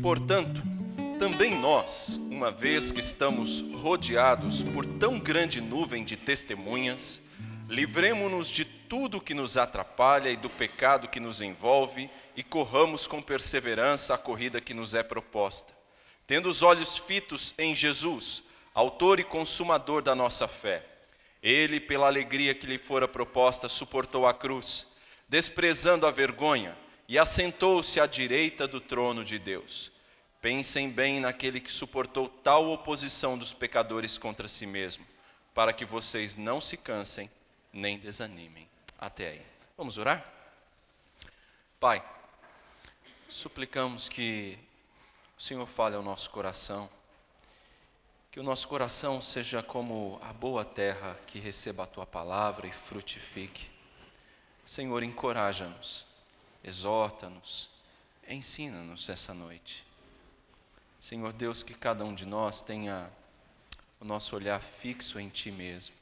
Portanto, também nós, uma vez que estamos rodeados por tão grande nuvem de testemunhas, livremo-nos de tudo que nos atrapalha e do pecado que nos envolve e corramos com perseverança a corrida que nos é proposta, tendo os olhos fitos em Jesus, autor e consumador da nossa fé. Ele, pela alegria que lhe fora proposta, suportou a cruz, desprezando a vergonha, e assentou-se à direita do trono de Deus. Pensem bem naquele que suportou tal oposição dos pecadores contra si mesmo, para que vocês não se cansem nem desanimem. Até aí. Vamos orar? Pai, suplicamos que o Senhor fale ao nosso coração, que o nosso coração seja como a boa terra que receba a Tua palavra e frutifique. Senhor, encoraja-nos, exorta-nos, ensina-nos essa noite. Senhor Deus, que cada um de nós tenha o nosso olhar fixo em Ti mesmo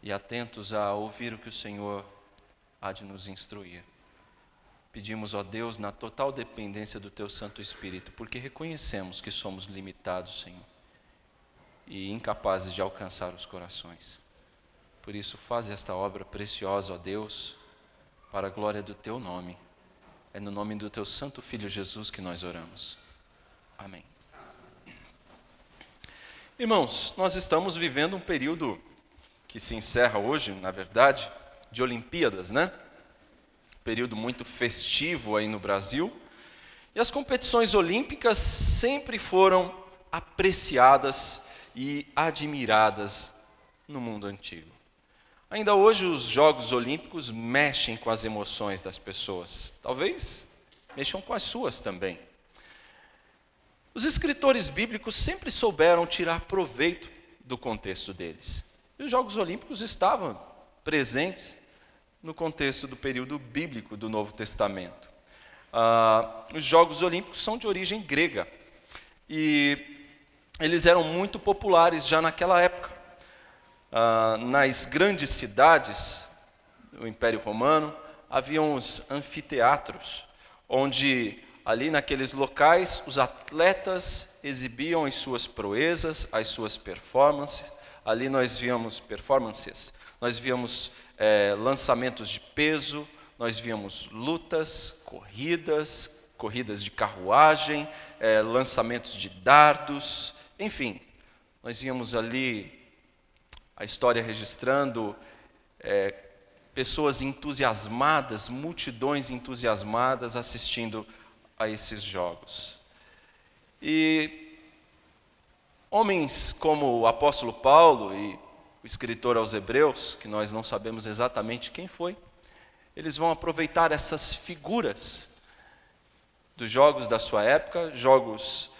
e atentos a ouvir o que o Senhor há de nos instruir. Pedimos, ó Deus, na total dependência do Teu Santo Espírito, porque reconhecemos que somos limitados, Senhor, e incapazes de alcançar os corações. Por isso, faz esta obra preciosa, ó Deus, para a glória do Teu nome. É no nome do Teu Santo Filho Jesus que nós oramos. Amém. Irmãos, nós estamos vivendo um período que se encerra hoje, na verdade, de Olimpíadas, né? Período muito festivo aí no Brasil. E as competições olímpicas sempre foram apreciadas e admiradas no mundo antigo. Ainda hoje os Jogos Olímpicos mexem com as emoções das pessoas. Talvez mexam com as suas também. Os escritores bíblicos sempre souberam tirar proveito do contexto deles. E os Jogos Olímpicos estavam presentes no contexto do período bíblico do Novo Testamento. Os Jogos Olímpicos são de origem grega e eles eram muito populares já naquela época. Nas grandes cidades do Império Romano, haviam os anfiteatros, onde ali naqueles locais os atletas exibiam as suas proezas, as suas performances. Ali nós víamos lançamentos de peso, nós víamos lutas, corridas de carruagem, lançamentos de dardos, enfim, nós víamos ali a história registrando pessoas entusiasmadas, multidões entusiasmadas assistindo a esses jogos. E homens como o apóstolo Paulo e o escritor aos Hebreus, que nós não sabemos exatamente quem foi, eles vão aproveitar essas figuras dos jogos da sua época, jogos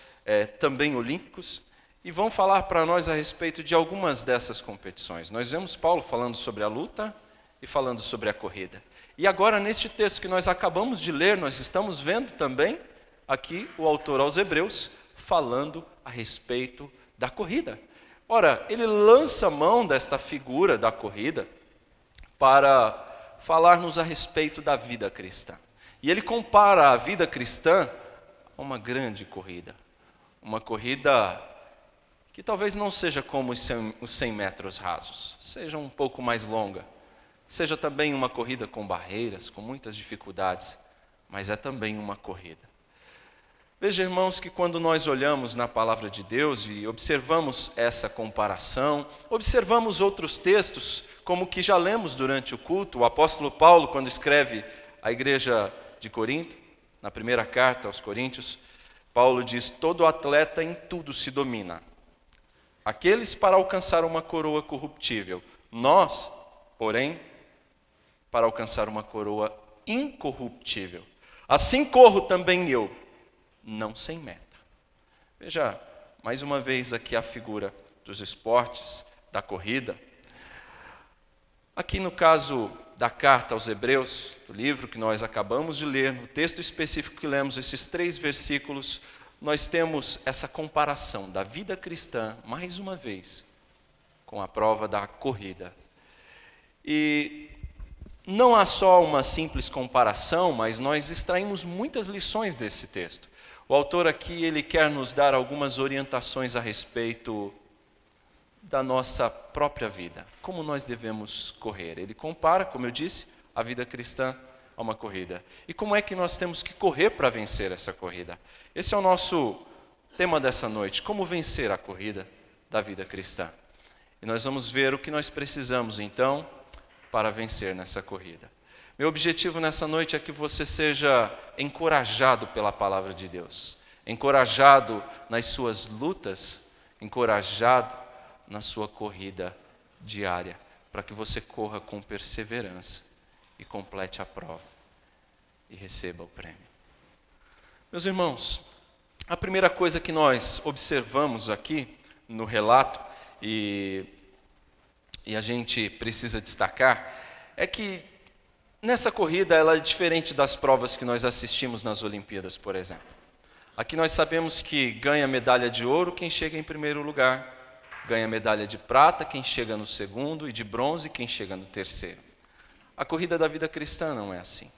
também olímpicos, e vão falar para nós a respeito de algumas dessas competições. Nós vemos Paulo falando sobre a luta e falando sobre a corrida. E agora, neste texto que nós acabamos de ler, nós estamos vendo também aqui o autor aos Hebreus falando a respeito da corrida. Ora, ele lança mão desta figura da corrida para falar-nos a respeito da vida cristã. E ele compara a vida cristã a uma grande corrida. Uma corrida que talvez não seja como os 100 metros rasos, seja um pouco mais longa. Seja também uma corrida com barreiras, com muitas dificuldades, mas é também uma corrida. Veja, irmãos, que quando nós olhamos na palavra de Deus e observamos essa comparação, observamos outros textos, como o que já lemos durante o culto, o apóstolo Paulo, quando escreve à igreja de Corinto, na primeira carta aos Coríntios, Paulo diz: todo atleta em tudo se domina. Aqueles para alcançar uma coroa corruptível, nós, porém, para alcançar uma coroa incorruptível. Assim corro também eu, não sem meta. Veja, mais uma vez aqui a figura dos esportes, da corrida. Aqui no caso da carta aos Hebreus, do livro que nós acabamos de ler, no texto específico que lemos, esses 3 versículos, nós temos essa comparação da vida cristã, mais uma vez, com a prova da corrida. E não há só uma simples comparação, mas nós extraímos muitas lições desse texto. O autor aqui, ele quer nos dar algumas orientações a respeito da nossa própria vida, como nós devemos correr. Ele compara, como eu disse, a vida cristã a uma corrida. E como é que nós temos que correr para vencer essa corrida? Esse é o nosso tema dessa noite, como vencer a corrida da vida cristã. E nós vamos ver o que nós precisamos, então, para vencer nessa corrida. Meu objetivo nessa noite é que você seja encorajado pela palavra de Deus, encorajado nas suas lutas, encorajado na sua corrida diária, para que você corra com perseverança e complete a prova e receba o prêmio. Meus irmãos, a primeira coisa que nós observamos aqui no relato e a gente precisa destacar é que nessa corrida ela é diferente das provas que nós assistimos nas Olimpíadas, por exemplo. Aqui nós sabemos que ganha medalha de ouro quem chega em primeiro lugar, ganha medalha de prata quem chega no segundo e de bronze quem chega no terceiro. A corrida da vida cristã não é assim.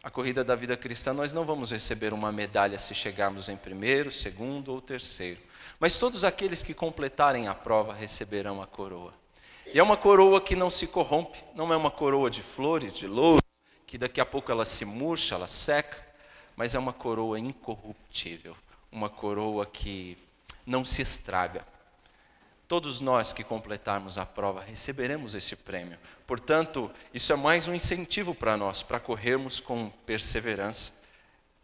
A corrida da vida cristã nós não vamos receber uma medalha se chegarmos em primeiro, segundo ou terceiro. Mas todos aqueles que completarem a prova receberão a coroa. E é uma coroa que não se corrompe, não é uma coroa de flores, de louros, que daqui a pouco ela se murcha, ela seca, mas é uma coroa incorruptível, uma coroa que não se estraga. Todos nós que completarmos a prova receberemos esse prêmio. Portanto, isso é mais um incentivo para nós, para corrermos com perseverança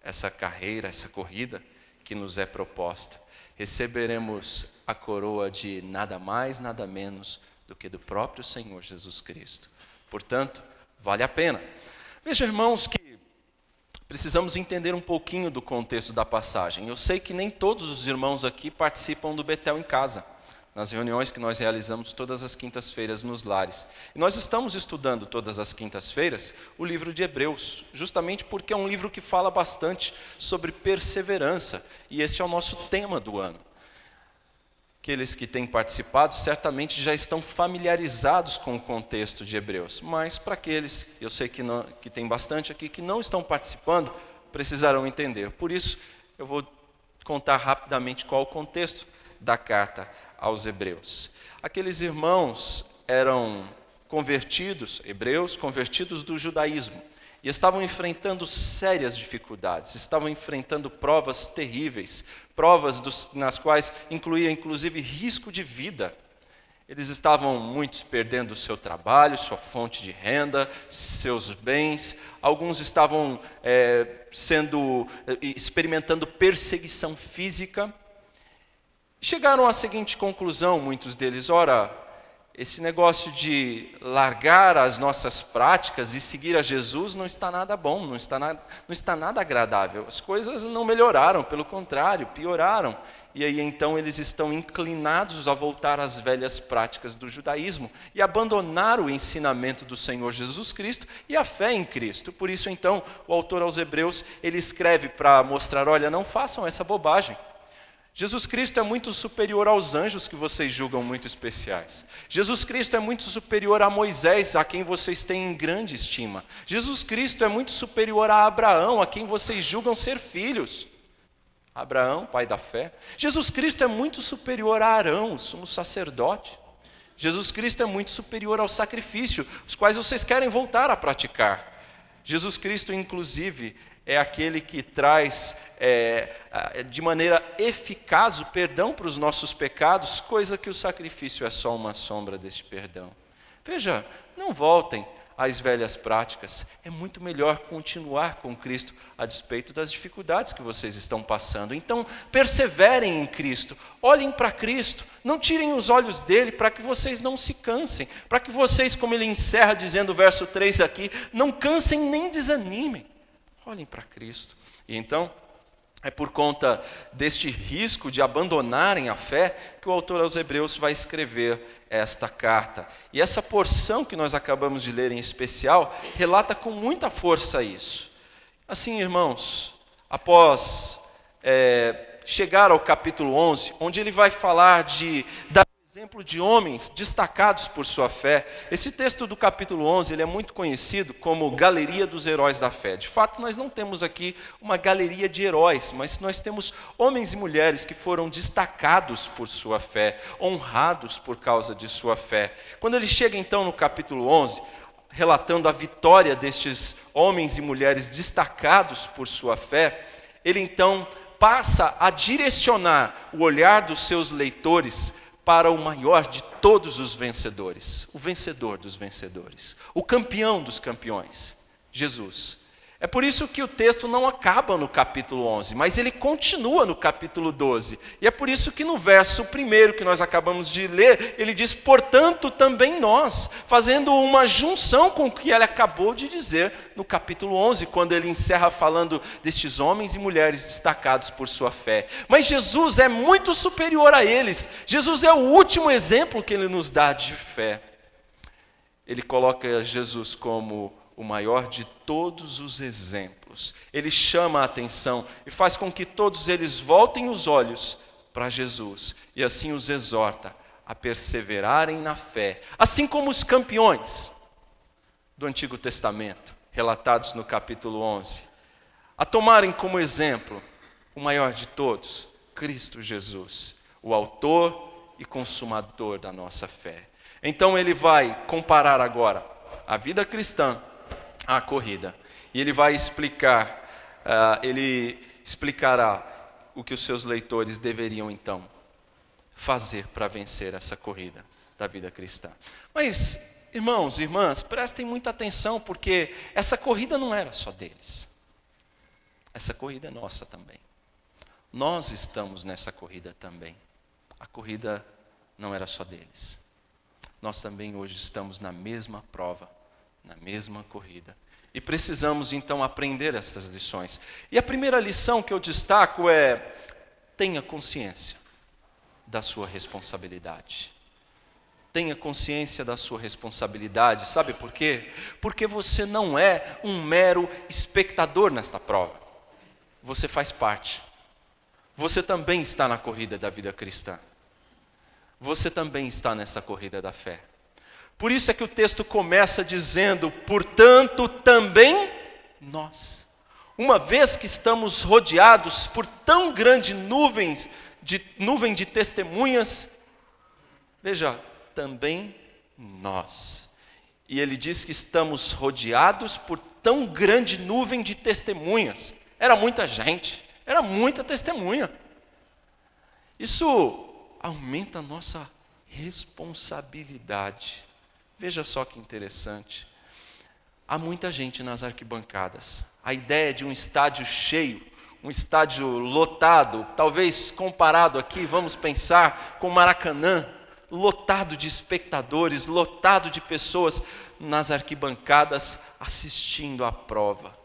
essa carreira, essa corrida que nos é proposta. Receberemos a coroa de nada mais, nada menos do que do próprio Senhor Jesus Cristo. Portanto, vale a pena. Veja, irmãos, que precisamos entender um pouquinho do contexto da passagem. Eu sei que nem todos os irmãos aqui participam do Betel em Casa, nas reuniões que nós realizamos todas as quintas-feiras nos lares. E nós estamos estudando todas as quintas-feiras o livro de Hebreus, justamente porque é um livro que fala bastante sobre perseverança, e esse é o nosso tema do ano. Aqueles que têm participado certamente já estão familiarizados com o contexto de Hebreus, mas para aqueles, eu sei que tem bastante aqui, que não estão participando, precisarão entender. Por isso, eu vou contar rapidamente qual é o contexto da carta aos Hebreus. Aqueles irmãos eram convertidos, hebreus, convertidos do judaísmo, e estavam enfrentando sérias dificuldades, estavam enfrentando provas terríveis, provas nas quais incluía inclusive risco de vida. Eles estavam muitos perdendo o seu trabalho, sua fonte de renda, seus bens, alguns estavam experimentando perseguição física. Chegaram à seguinte conclusão, muitos deles: ora, esse negócio de largar as nossas práticas e seguir a Jesus não está nada bom, não está nada agradável. As coisas não melhoraram, pelo contrário, pioraram. E aí então eles estão inclinados a voltar às velhas práticas do judaísmo e abandonar o ensinamento do Senhor Jesus Cristo e a fé em Cristo. Por isso então o autor aos Hebreus, ele escreve para mostrar: olha, não façam essa bobagem. Jesus Cristo é muito superior aos anjos que vocês julgam muito especiais. Jesus Cristo é muito superior a Moisés, a quem vocês têm em grande estima. Jesus Cristo é muito superior a Abraão, a quem vocês julgam ser filhos. Abraão, pai da fé. Jesus Cristo é muito superior a Arão, o sumo sacerdote. Jesus Cristo é muito superior ao sacrifício, os quais vocês querem voltar a praticar. Jesus Cristo, inclusive, é aquele que traz de maneira eficaz o perdão para os nossos pecados, coisa que o sacrifício é só uma sombra deste perdão. Veja, não voltem às velhas práticas. É muito melhor continuar com Cristo a despeito das dificuldades que vocês estão passando. Então, perseverem em Cristo, olhem para Cristo, não tirem os olhos dele para que vocês não se cansem, para que vocês, como ele encerra dizendo o verso 3 aqui, não cansem nem desanimem. Olhem para Cristo. E então, é por conta deste risco de abandonarem a fé que o autor aos Hebreus vai escrever esta carta. E essa porção que nós acabamos de ler em especial, relata com muita força isso. Assim, irmãos, após chegar ao capítulo 11, onde ele vai falar das Exemplo de homens destacados por sua fé. Esse texto do capítulo 11, ele é muito conhecido como Galeria dos Heróis da Fé. De fato, nós não temos aqui uma galeria de heróis, mas nós temos homens e mulheres que foram destacados por sua fé, honrados por causa de sua fé. Quando ele chega então no capítulo 11, relatando a vitória destes homens e mulheres destacados por sua fé, ele então passa a direcionar o olhar dos seus leitores para o maior de todos os vencedores, o vencedor dos vencedores, o campeão dos campeões, Jesus. É por isso que o texto não acaba no capítulo 11, mas ele continua no capítulo 12. E é por isso que no verso 1 que nós acabamos de ler, ele diz, portanto, também nós, fazendo uma junção com o que ele acabou de dizer no capítulo 11, quando ele encerra falando destes homens e mulheres destacados por sua fé. Mas Jesus é muito superior a eles. Jesus é o último exemplo que ele nos dá de fé. Ele coloca Jesus como o maior de todos os exemplos. Ele chama a atenção e faz com que todos eles voltem os olhos para Jesus e assim os exorta a perseverarem na fé, assim como os campeões do Antigo Testamento, relatados no capítulo 11, a tomarem como exemplo o maior de todos, Cristo Jesus, o autor e consumador da nossa fé. Então ele vai comparar agora a vida cristã à corrida. E ele vai explicar, ele explicará o que os seus leitores deveriam então fazer para vencer essa corrida da vida cristã. Mas, irmãos e irmãs, prestem muita atenção, porque essa corrida não era só deles. Essa corrida é nossa também. Nós estamos nessa corrida também. A corrida não era só deles. Nós também hoje estamos na mesma prova, na mesma corrida. E precisamos então aprender essas lições. E a primeira lição que eu destaco é: tenha consciência da sua responsabilidade. Tenha consciência da sua responsabilidade. Sabe por quê? Porque você não é um mero espectador nesta prova. Você faz parte. Você também está na corrida da vida cristã. Você também está nessa corrida da fé. Por isso é que o texto começa dizendo, portanto, também nós. Uma vez que estamos rodeados por tão grande nuvem de testemunhas, veja, também nós. E ele diz que estamos rodeados por tão grande nuvem de testemunhas. Era muita gente, era muita testemunha. Isso aumenta a nossa responsabilidade. Veja só que interessante. Há muita gente nas arquibancadas. A ideia de um estádio cheio, um estádio lotado, talvez comparado aqui, vamos pensar com Maracanã, lotado de espectadores, lotado de pessoas nas arquibancadas assistindo à prova.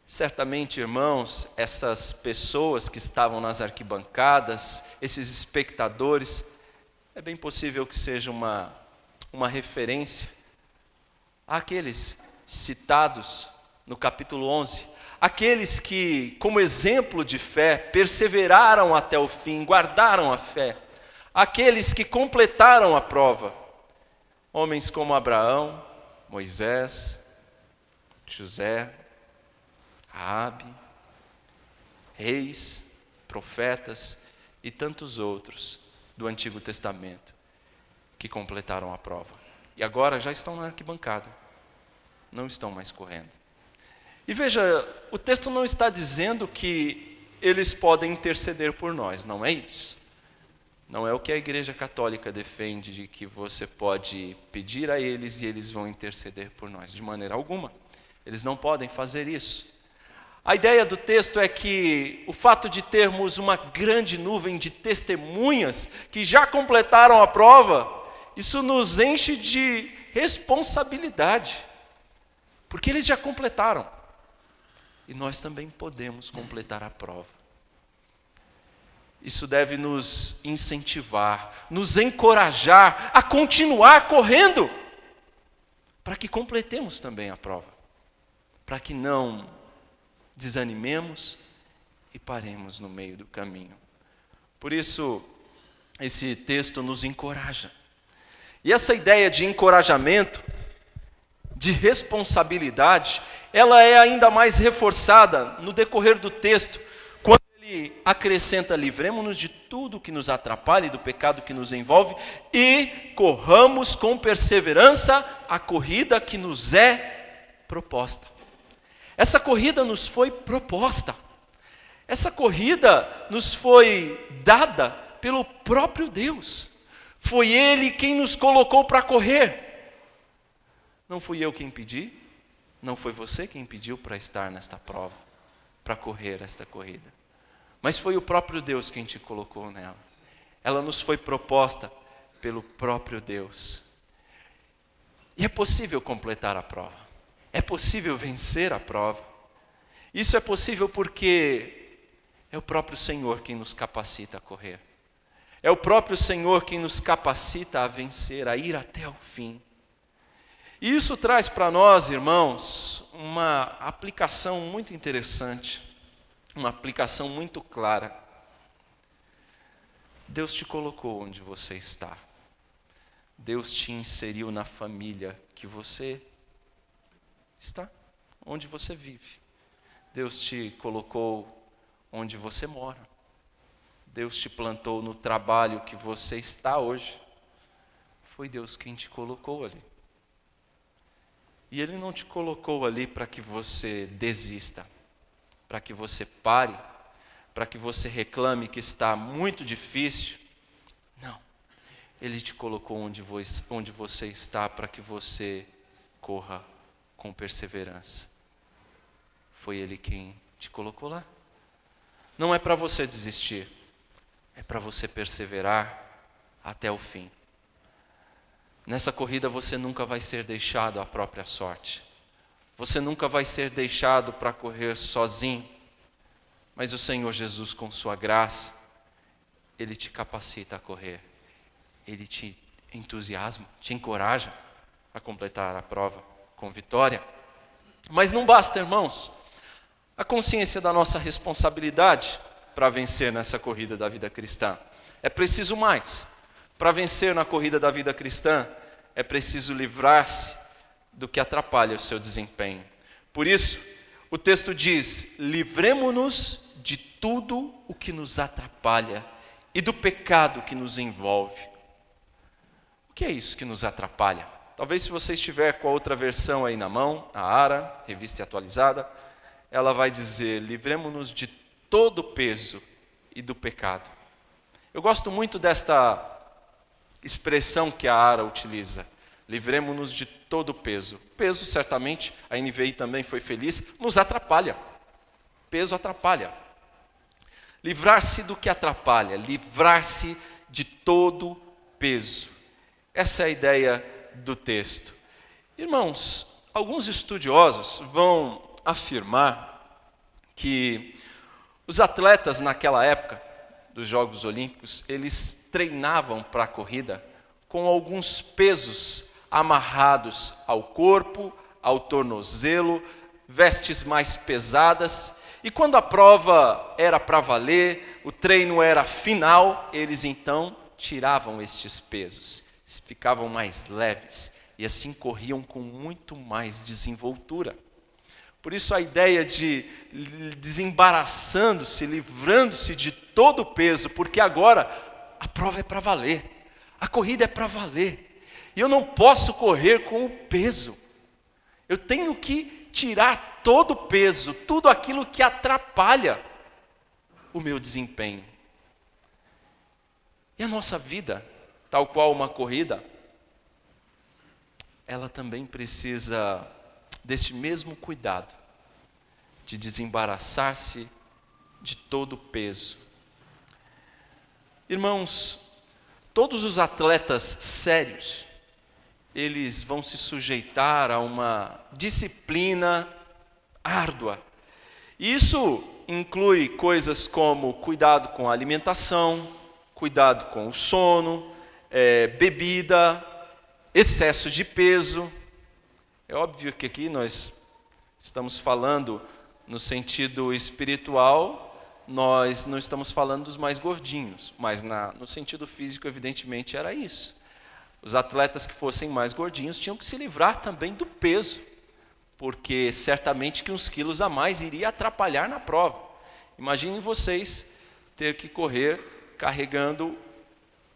Certamente, irmãos, essas pessoas que estavam nas arquibancadas, esses espectadores, é bem possível que seja uma referência àqueles citados no capítulo 11, aqueles que, como exemplo de fé, perseveraram até o fim, guardaram a fé, aqueles que completaram a prova, homens como Abraão, Moisés, José, Raabe, reis, profetas e tantos outros do Antigo Testamento que completaram a prova. E agora já estão na arquibancada, não estão mais correndo. E veja, o texto não está dizendo que eles podem interceder por nós, não é isso. Não é o que a Igreja Católica defende, de que você pode pedir a eles e eles vão interceder por nós, de maneira alguma. Eles não podem fazer isso. A ideia do texto é que o fato de termos uma grande nuvem de testemunhas que já completaram a prova, isso nos enche de responsabilidade, porque eles já completaram. E nós também podemos completar a prova. Isso deve nos incentivar, nos encorajar a continuar correndo, para que completemos também a prova, para que não desanimemos e paremos no meio do caminho. Por isso, esse texto nos encoraja. E essa ideia de encorajamento, de responsabilidade, ela é ainda mais reforçada no decorrer do texto, quando ele acrescenta: livremo-nos de tudo que nos atrapalha e do pecado que nos envolve e corramos com perseverança a corrida que nos é proposta. Essa corrida nos foi proposta. Essa corrida nos foi dada pelo próprio Deus. Foi Ele quem nos colocou para correr. Não fui eu quem pedi, não foi você quem pediu para estar nesta prova, para correr esta corrida. Mas foi o próprio Deus quem te colocou nela. Ela nos foi proposta pelo próprio Deus. E é possível completar a prova. É possível vencer a prova. Isso é possível porque é o próprio Senhor quem nos capacita a correr. É o próprio Senhor quem nos capacita a vencer, a ir até o fim. E isso traz para nós, irmãos, uma aplicação muito interessante, uma aplicação muito clara. Deus te colocou onde você está. Deus te inseriu na família que você está, onde você vive. Deus te colocou onde você mora. Deus te plantou no trabalho que você está hoje. Foi Deus quem te colocou ali. E Ele não te colocou ali para que você desista, para que você pare, para que você reclame que está muito difícil. Não. Ele te colocou onde você está para que você corra com perseverança. Foi Ele quem te colocou lá. Não é para você desistir, é para você perseverar até o fim. Nessa corrida você nunca vai ser deixado à própria sorte. Você nunca vai ser deixado para correr sozinho. Mas o Senhor Jesus, com sua graça, Ele te capacita a correr. Ele te entusiasma, te encoraja a completar a prova com vitória. Mas não basta, irmãos, a consciência da nossa responsabilidade para vencer nessa corrida da vida cristã. É preciso mais. Para vencer na corrida da vida cristã, é preciso livrar-se do que atrapalha o seu desempenho. Por isso, o texto diz: livremo-nos de tudo o que nos atrapalha e do pecado que nos envolve. O que é isso que nos atrapalha? Talvez, se você estiver com a outra versão aí na mão, a ARA, Revista Atualizada, ela vai dizer: livremo-nos de todo o peso e do pecado. Eu gosto muito desta expressão que a ARA utiliza: livremo-nos de todo o peso. Peso, certamente, a NVI também foi feliz, nos atrapalha. Peso atrapalha. Livrar-se do que atrapalha, livrar-se de todo peso. Essa é a ideia do texto. Irmãos, alguns estudiosos vão afirmar que os atletas naquela época dos Jogos Olímpicos, eles treinavam para a corrida com alguns pesos amarrados ao corpo, ao tornozelo, vestes mais pesadas. E quando a prova era para valer, o treino era final, eles então tiravam estes pesos, ficavam mais leves e assim corriam com muito mais desenvoltura. Por isso a ideia de desembaraçando-se, livrando-se de todo o peso, porque agora a prova é para valer, a corrida é para valer. E eu não posso correr com o peso. Eu tenho que tirar todo o peso, tudo aquilo que atrapalha o meu desempenho. E a nossa vida, tal qual uma corrida, ela também precisa deste mesmo cuidado, de desembaraçar-se de todo o peso. Irmãos, todos os atletas sérios, eles vão se sujeitar a uma disciplina árdua. Isso inclui coisas como cuidado com a alimentação, cuidado com o sono, bebida, excesso de peso. É óbvio que aqui nós estamos falando no sentido espiritual nós não estamos falando dos mais gordinhos, mas no sentido físico, evidentemente, era isso. Os atletas que fossem mais gordinhos tinham que se livrar também do peso, porque certamente que uns quilos a mais iria atrapalhar na prova. Imaginem vocês ter que correr carregando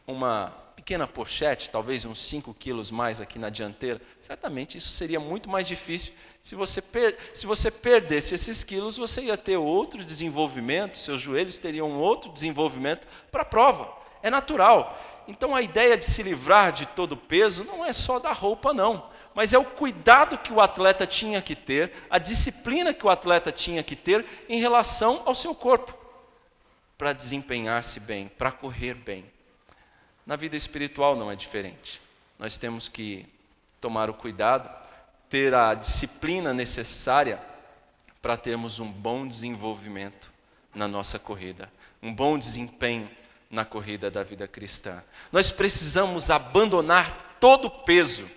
uma pequena pochete, talvez uns 5 quilos mais aqui na dianteira. Certamente isso seria muito mais difícil. Se você perdesse esses quilos, você ia ter outro desenvolvimento, seus joelhos teriam outro desenvolvimento para a prova. É natural. Então a ideia de se livrar de todo o peso não é só da roupa, não. Mas é o cuidado que o atleta tinha que ter, a disciplina que o atleta tinha que ter em relação ao seu corpo, para desempenhar-se bem, para correr bem. Na vida espiritual não é diferente. Nós temos que tomar o cuidado, ter a disciplina necessária para termos um bom desenvolvimento na nossa corrida, um bom desempenho na corrida da vida cristã. Nós precisamos abandonar todo o peso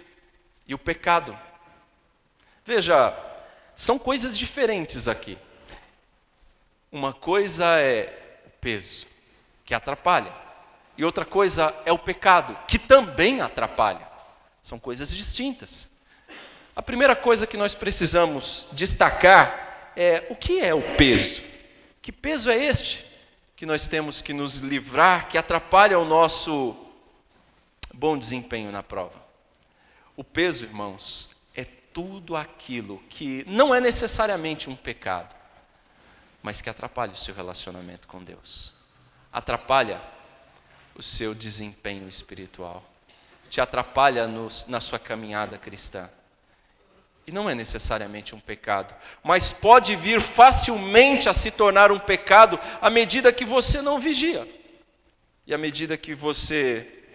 e o pecado. Veja, são coisas diferentes aqui. Uma coisa é o peso, que atrapalha. E outra coisa é o pecado, que também atrapalha. São coisas distintas. A primeira coisa que nós precisamos destacar é o que é o peso. Que peso é este que nós temos que nos livrar, que atrapalha o nosso bom desempenho na prova? O peso, irmãos, é tudo aquilo que não é necessariamente um pecado, mas que atrapalha o seu relacionamento com Deus. Atrapalha o seu desempenho espiritual. Te atrapalha na sua caminhada cristã. E não é necessariamente um pecado, mas pode vir facilmente a se tornar um pecado à medida que você não vigia. E à medida que você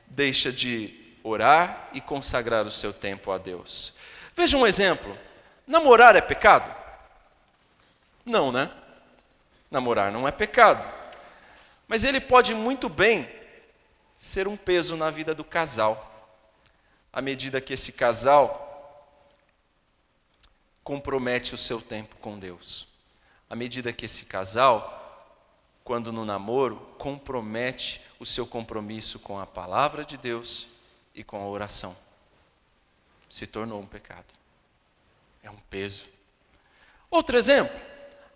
deixa de orar e consagrar o seu tempo a Deus. Veja um exemplo. Namorar é pecado? Não, né? Namorar não é pecado. Mas ele pode muito bem ser um peso na vida do casal. À medida que esse casal compromete o seu tempo com Deus. À medida que esse casal, quando no namoro, compromete o seu compromisso com a palavra de Deus e com a oração. Se tornou um pecado. É um peso. Outro exemplo,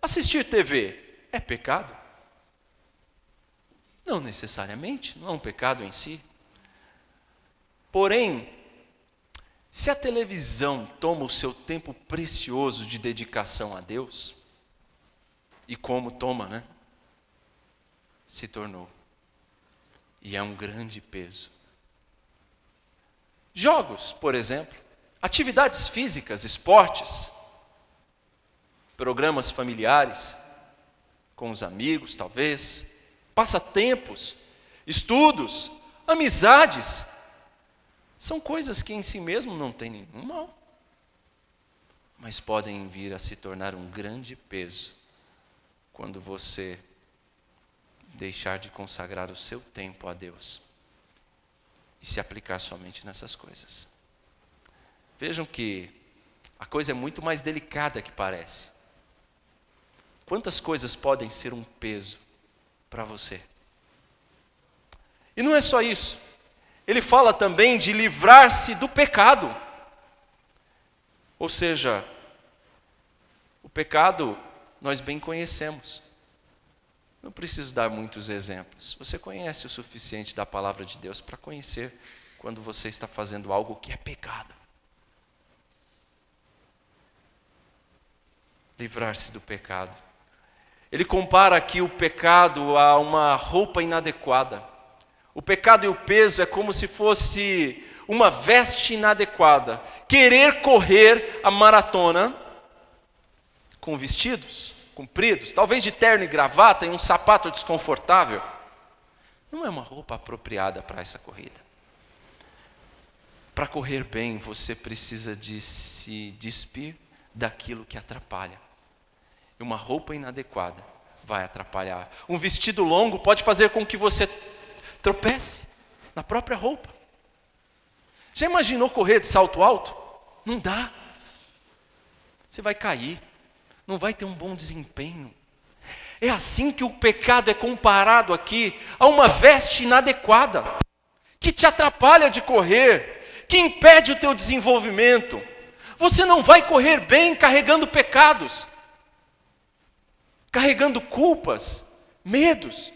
assistir TV é pecado? Não necessariamente, não é um pecado em si. Porém, se a televisão toma o seu tempo precioso de dedicação a Deus, e como toma, né? Se tornou. E é um grande peso. Jogos, por exemplo, atividades físicas, esportes, programas familiares, com os amigos, talvez, passatempos, estudos, amizades, são coisas que em si mesmo não têm nenhum mal, mas podem vir a se tornar um grande peso quando você deixar de consagrar o seu tempo a Deus e se aplicar somente nessas coisas. Vejam que a coisa é muito mais delicada que parece. Quantas coisas podem ser um peso para você? E não é só isso. Ele fala também de livrar-se do pecado. Ou seja, o pecado nós bem conhecemos. Não preciso dar muitos exemplos. Você conhece o suficiente da palavra de Deus para conhecer quando você está fazendo algo que é pecado. Livrar-se do pecado. Ele compara aqui o pecado a uma roupa inadequada. O pecado e o peso é como se fosse uma veste inadequada. Querer correr a maratona com vestidos compridos, talvez de terno e gravata e um sapato desconfortável, não é uma roupa apropriada para essa corrida. Para correr bem, você precisa de se despir daquilo que atrapalha. E uma roupa inadequada vai atrapalhar. Um vestido longo pode fazer com que você tropece na própria roupa. Já imaginou correr de salto alto? Não dá. Você vai cair. Não vai ter um bom desempenho. É assim que o pecado é comparado aqui a uma veste inadequada, que te atrapalha de correr, que impede o teu desenvolvimento. Você não vai correr bem carregando pecados, carregando culpas, medos.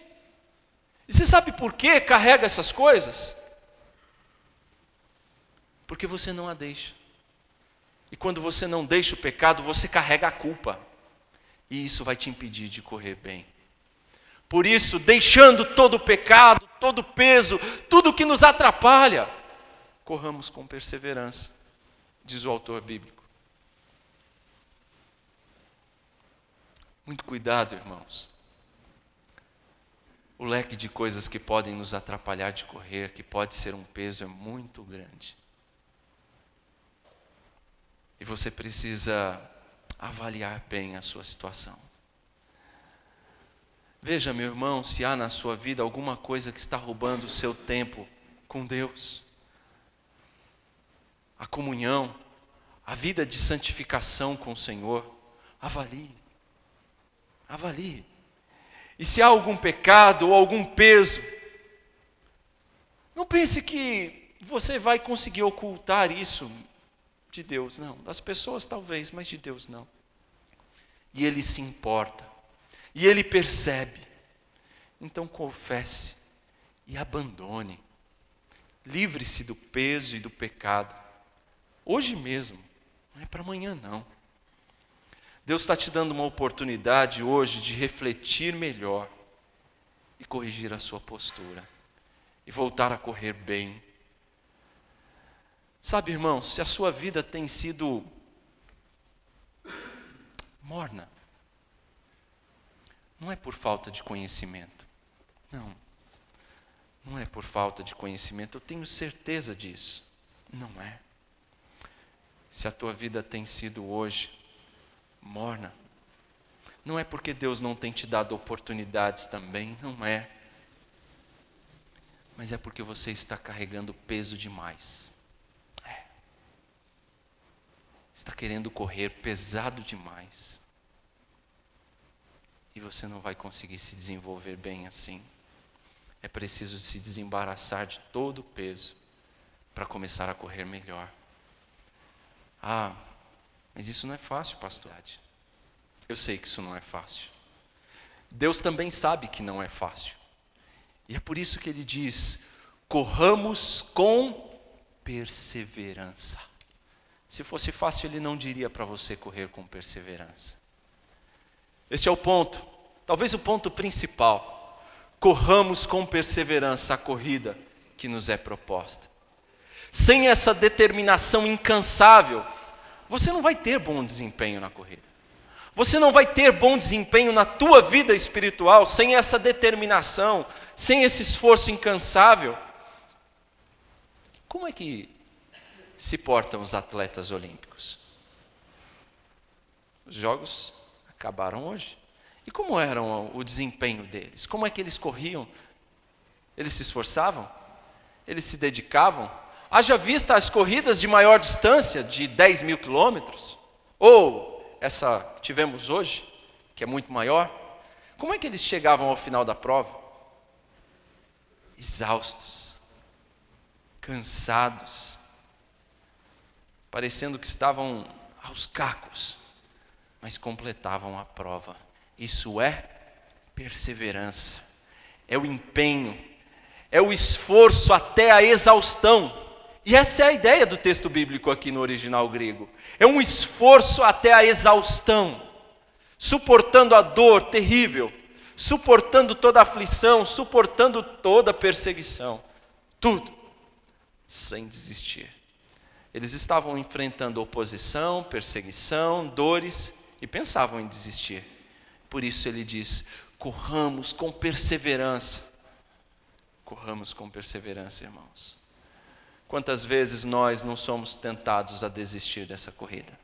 E você sabe por que carrega essas coisas? Porque você não a deixa. E quando você não deixa o pecado, você carrega a culpa. E isso vai te impedir de correr bem. Por isso, deixando todo o pecado, todo o peso, tudo que nos atrapalha, corramos com perseverança, diz o autor bíblico. Muito cuidado, irmãos. O leque de coisas que podem nos atrapalhar de correr, que pode ser um peso, é muito grande. E você precisa avaliar bem a sua situação. Veja, meu irmão, se há na sua vida alguma coisa que está roubando o seu tempo com Deus. A comunhão, a vida de santificação com o Senhor. Avalie. Avalie. E se há algum pecado ou algum peso, não pense que você vai conseguir ocultar isso de Deus, não. Das pessoas talvez, mas de Deus não. E Ele se importa. E Ele percebe. Então confesse e abandone. Livre-se do peso e do pecado. Hoje mesmo, não é para amanhã não. Deus está te dando uma oportunidade hoje de refletir melhor e corrigir a sua postura. E voltar a correr bem. Sabe, irmãos, se a sua vida tem sido morna, não é por falta de conhecimento. Não é por falta de conhecimento, eu tenho certeza disso. Não é. Se a tua vida tem sido hoje morna, não é porque Deus não tem te dado oportunidades também, não é. Mas é porque você está carregando peso demais. Está querendo correr pesado demais. E você não vai conseguir se desenvolver bem assim. É preciso se desembaraçar de todo o peso para começar a correr melhor. Ah, mas isso não é fácil, pastor. Eu sei que isso não é fácil. Deus também sabe que não é fácil. E é por isso que Ele diz, corramos com perseverança. Se fosse fácil, Ele não diria para você correr com perseverança. Este é o ponto, talvez o ponto principal. Corramos com perseverança a corrida que nos é proposta. Sem essa determinação incansável, você não vai ter bom desempenho na corrida. Você não vai ter bom desempenho na tua vida espiritual sem essa determinação, sem esse esforço incansável. Como é que se portam os atletas olímpicos? Os jogos acabaram hoje. E como era o desempenho deles? Como é que eles corriam? Eles se esforçavam? Eles se dedicavam? Haja vista as corridas de maior distância, de 10 mil quilômetros, ou essa que tivemos hoje, que é muito maior. Como é que eles chegavam ao final da prova? Exaustos, cansados, parecendo que estavam aos cacos, mas completavam a prova. Isso é perseverança, é o empenho, é o esforço até a exaustão. E essa é a ideia do texto bíblico aqui no original grego. É um esforço até a exaustão, suportando a dor terrível, suportando toda a aflição, suportando toda a perseguição, tudo, sem desistir. Eles estavam enfrentando oposição, perseguição, dores e pensavam em desistir. Por isso ele diz, corramos com perseverança. Corramos com perseverança, irmãos. Quantas vezes nós não somos tentados a desistir dessa corrida?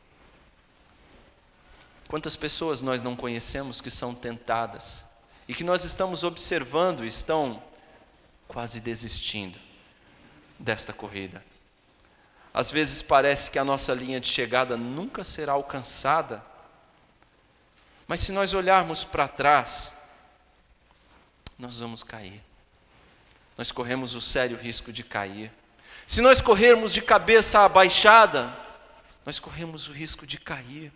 Quantas pessoas nós não conhecemos que são tentadas e que nós estamos observando e estão quase desistindo desta corrida? Às vezes parece que a nossa linha de chegada nunca será alcançada, Mas se nós olharmos para trás, nós vamos cair. Nós corremos o sério risco de cair. Se nós corrermos de cabeça abaixada, nós corremos o risco de cair,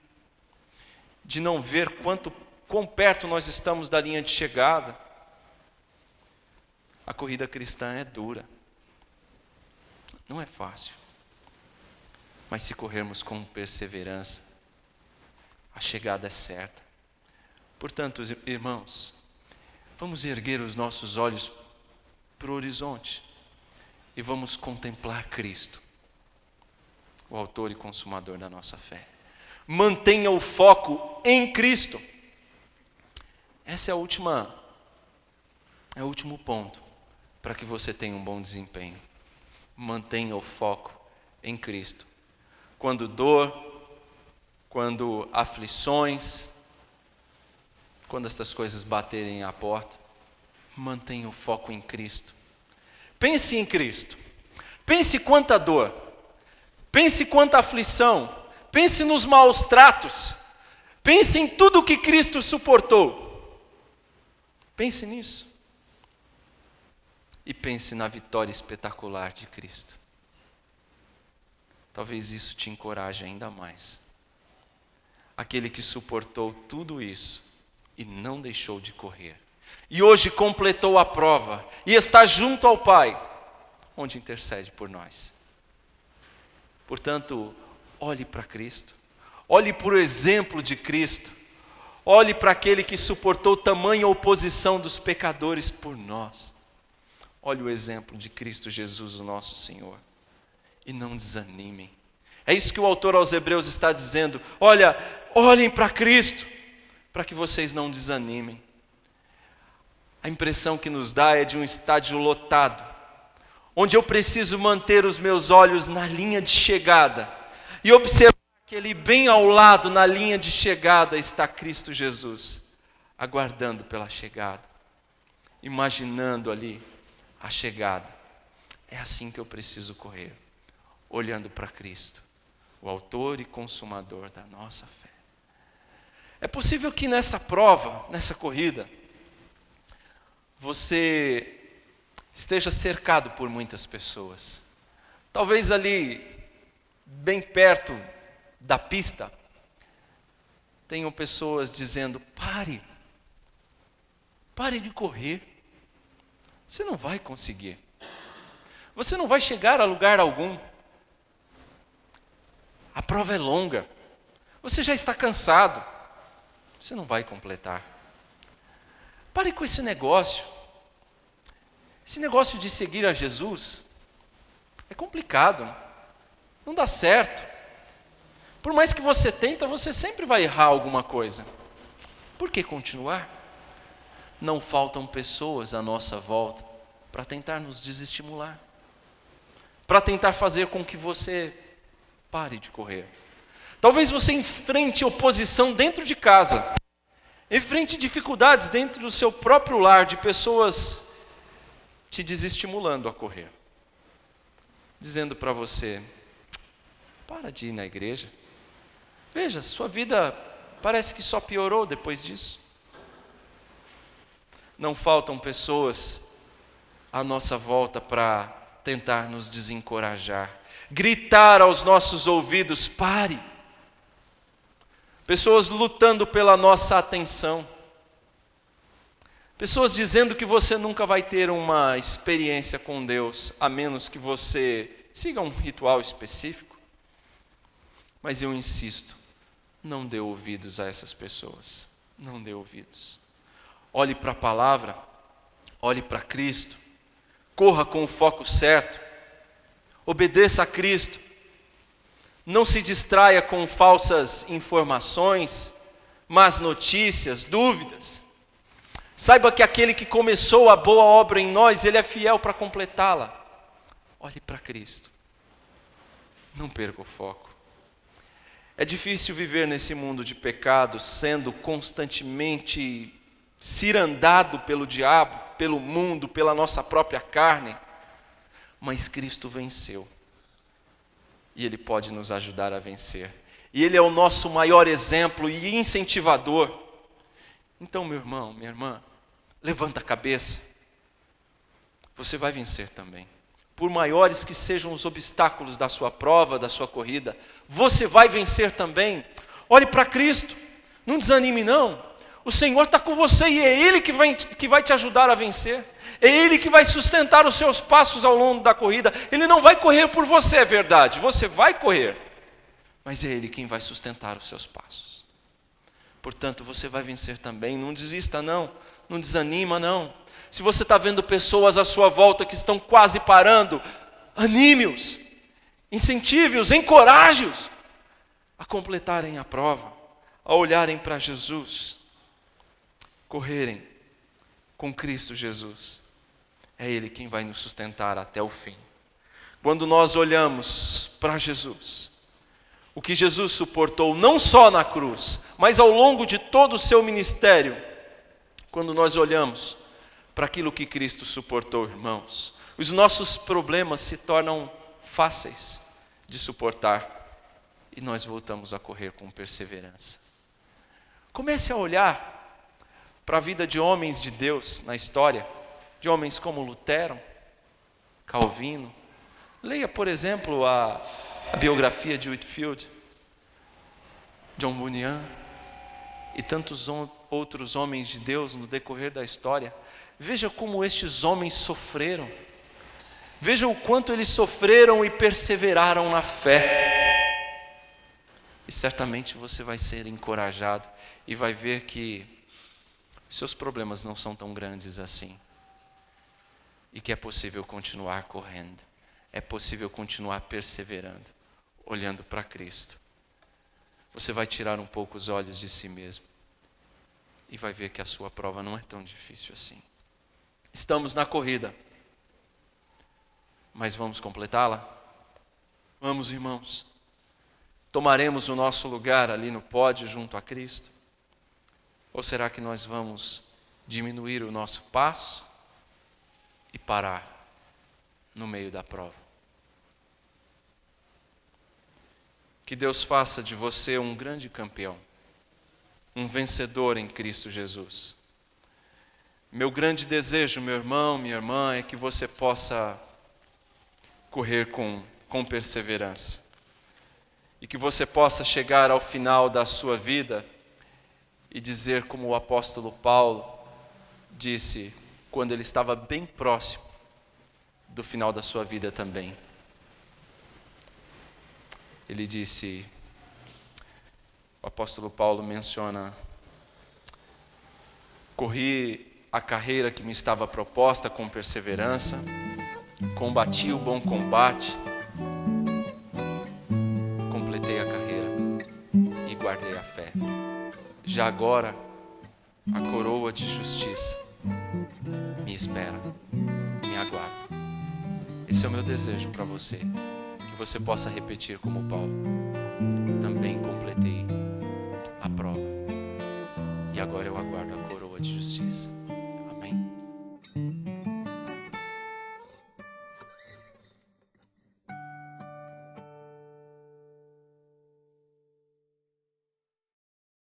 de não ver quão perto nós estamos da linha de chegada. A corrida cristã é dura, não é fácil, mas se corrermos com perseverança, a chegada é certa. Portanto, irmãos, vamos erguer os nossos olhos para o horizonte e vamos contemplar Cristo, o autor e consumador da nossa fé. Mantenha o foco em Cristo. Esse é o último ponto para que você tenha um bom desempenho. Mantenha o foco em Cristo. Quando dor, quando aflições, quando estas coisas baterem à porta, mantenha o foco em Cristo. Pense em Cristo. Pense quanta dor. Pense quanta aflição. Pense nos maus tratos. Pense em tudo que Cristo suportou. Pense nisso. E pense na vitória espetacular de Cristo. Talvez isso te encoraje ainda mais. Aquele que suportou tudo isso e não deixou de correr. E hoje completou a prova e está junto ao Pai, onde intercede por nós. Portanto, olhe para Cristo. Olhe para o exemplo de Cristo. Olhe para aquele que suportou tamanha oposição dos pecadores por nós. Olhe o exemplo de Cristo Jesus, o nosso Senhor. E não desanimem. É isso que o autor aos Hebreus está dizendo. Olha, olhem para Cristo, para que vocês não desanimem. A impressão que nos dá é de um estádio lotado, onde eu preciso manter os meus olhos na linha de chegada e observar que ali bem ao lado, na linha de chegada, está Cristo Jesus, aguardando pela chegada, imaginando ali a chegada. É assim que eu preciso correr, olhando para Cristo, o autor e consumador da nossa fé. É possível que nessa prova, nessa corrida, você esteja cercado por muitas pessoas. Talvez ali, bem perto da pista, tenham pessoas dizendo: pare de correr. Você não vai conseguir. Você não vai chegar a lugar algum. A prova é longa. Você já está cansado. Você não vai completar. Pare com esse negócio. Esse negócio de seguir a Jesus é complicado. Não dá certo. Por mais que você tenta, você sempre vai errar alguma coisa. Por que continuar? Não faltam pessoas à nossa volta para tentar nos desestimular, para tentar fazer com que você pare de correr. Talvez você enfrente oposição dentro de casa, enfrente dificuldades dentro do seu próprio lar, de pessoas te desestimulando a correr, dizendo para você: para de ir na igreja. Veja, sua vida parece que só piorou depois disso. Não faltam pessoas à nossa volta para tentar nos desencorajar, gritar aos nossos ouvidos: pare. Pessoas lutando pela nossa atenção. Pessoas dizendo que você nunca vai ter uma experiência com Deus, a menos que você siga um ritual específico. Mas eu insisto, não dê ouvidos a essas pessoas. Não dê ouvidos. Olhe para a palavra, olhe para Cristo, corra com o foco certo, obedeça a Cristo, não se distraia com falsas informações, más notícias, dúvidas. Saiba que aquele que começou a boa obra em nós, Ele é fiel para completá-la. Olhe para Cristo, não perca o foco. É difícil viver nesse mundo de pecado, sendo constantemente cirandado pelo diabo, pelo mundo, pela nossa própria carne, mas Cristo venceu, e Ele pode nos ajudar a vencer, e Ele é o nosso maior exemplo e incentivador. Então, meu irmão, minha irmã, levanta a cabeça. Você vai vencer também. Por maiores que sejam os obstáculos da sua prova, da sua corrida, você vai vencer também. Olhe para Cristo, não desanime não. O Senhor está com você e é Ele que vai te ajudar a vencer. É Ele que vai sustentar os seus passos ao longo da corrida. Ele não vai correr por você, é verdade, você vai correr. Mas é Ele quem vai sustentar os seus passos. Portanto, você vai vencer também. Não desista não, não desanima não. Se você está vendo pessoas à sua volta que estão quase parando, anime-os, incentive-os, encoraje-os a completarem a prova, a olharem para Jesus, correrem com Cristo Jesus. É Ele quem vai nos sustentar até o fim. Quando nós olhamos para Jesus, o que Jesus suportou não só na cruz, mas ao longo de todo o seu ministério, quando nós olhamos para aquilo que Cristo suportou, irmãos, os nossos problemas se tornam fáceis de suportar e nós voltamos a correr com perseverança. Comece a olhar para a vida de homens de Deus na história, de homens como Lutero, Calvino. Leia, por exemplo, a biografia de Whitefield, John Bunyan e tantos outros homens de Deus no decorrer da história. Veja como estes homens sofreram. Veja o quanto eles sofreram e perseveraram na fé. E certamente você vai ser encorajado e vai ver que seus problemas não são tão grandes assim. E que é possível continuar correndo. É possível continuar perseverando, olhando para Cristo. Você vai tirar um pouco os olhos de si mesmo e vai ver que a sua prova não é tão difícil assim. Estamos na corrida, mas vamos completá-la? Vamos, irmãos. Tomaremos o nosso lugar ali no pódio junto a Cristo? Ou será que nós vamos diminuir o nosso passo e parar no meio da prova? Que Deus faça de você um grande campeão, um vencedor em Cristo Jesus. Meu grande desejo, meu irmão, minha irmã, é que você possa correr com perseverança. E que você possa chegar ao final da sua vida e dizer como o apóstolo Paulo disse, quando ele estava bem próximo do final da sua vida também. Ele disse, o apóstolo Paulo menciona, corri a carreira que me estava proposta com perseverança, combati o bom combate, completei a carreira e guardei a fé. Já agora, a coroa de justiça me espera, me aguarda. Esse é o meu desejo para você, que você possa repetir como Paulo.